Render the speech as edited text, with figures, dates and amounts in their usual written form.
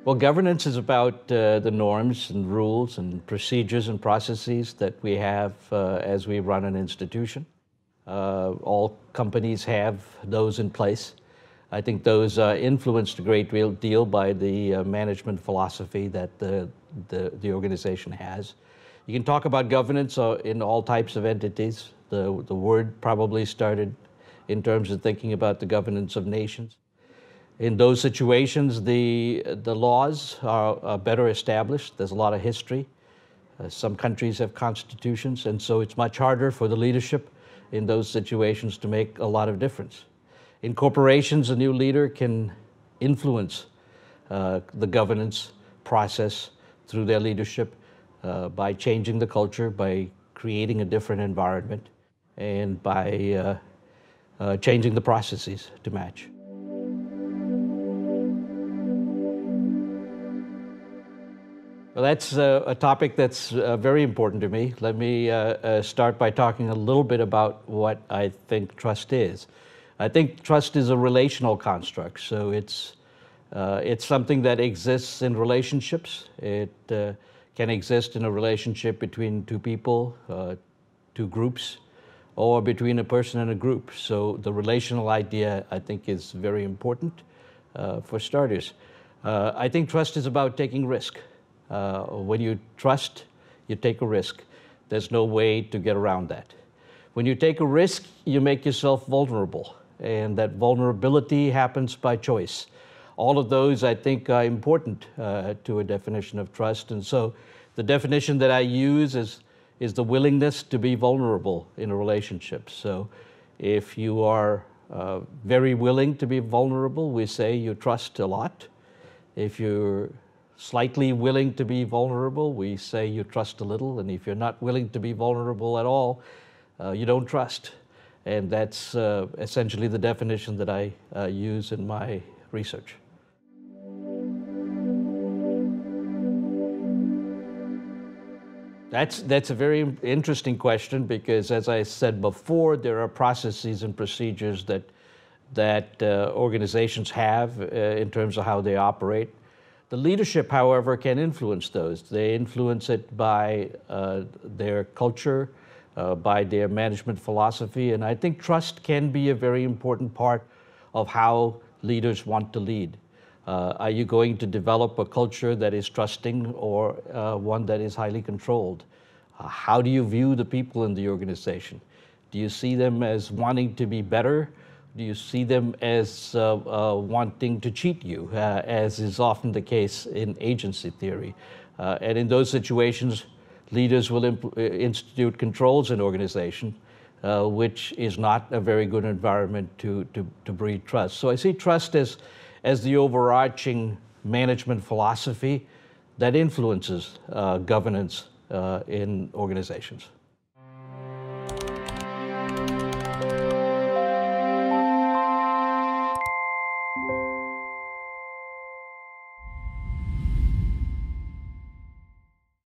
Well, governance is about the norms and rules and procedures and processes that we have as we run an institution. All companies have those in place. I think those influenced a great deal by the management philosophy that the organization has. You can talk about governance in all types of entities. The word probably started in terms of thinking about the governance of nations. In those situations, the laws are better established. There's a lot of history. Some countries have constitutions, and so it's much harder for the leadership in those situations to make a lot of difference. In corporations, a new leader can influence the governance process through their leadership by changing the culture, by creating a different environment, and by changing the processes to match. Well, that's a topic that's very important to me. Let me start by talking a little bit about what I think trust is. I think trust is a relational construct, so it's something that exists in relationships. It can exist in a relationship between two people, two groups, or between a person and a group. So the relational idea, I think, is very important for starters. I think trust is about taking risk. When you trust, you take a risk. There's no way to get around that. When you take a risk, you make yourself vulnerable, and that vulnerability happens by choice. All of those, I think, are important to a definition of trust, and so the definition that I use is the willingness to be vulnerable in a relationship. So if you are very willing to be vulnerable, we say you trust a lot. If you're slightly willing to be vulnerable, we say you trust a little, and if you're not willing to be vulnerable at all, you don't trust. And that's essentially the definition that I use in my research. That's a very interesting question because, as I said before, there are processes and procedures that organizations have in terms of how they operate. The leadership, however, can influence those. They influence it by their culture, by their management philosophy, and I think trust can be a very important part of how leaders want to lead. Are you going to develop a culture that is trusting or one that is highly controlled? How do you view the people in the organization? Do you see them as wanting to be better? Do you see them as wanting to cheat you, as is often the case in agency theory? And in those situations, leaders will institute controls in organization, which is not a very good environment to breed trust. So I see trust as the overarching management philosophy that influences governance in organizations.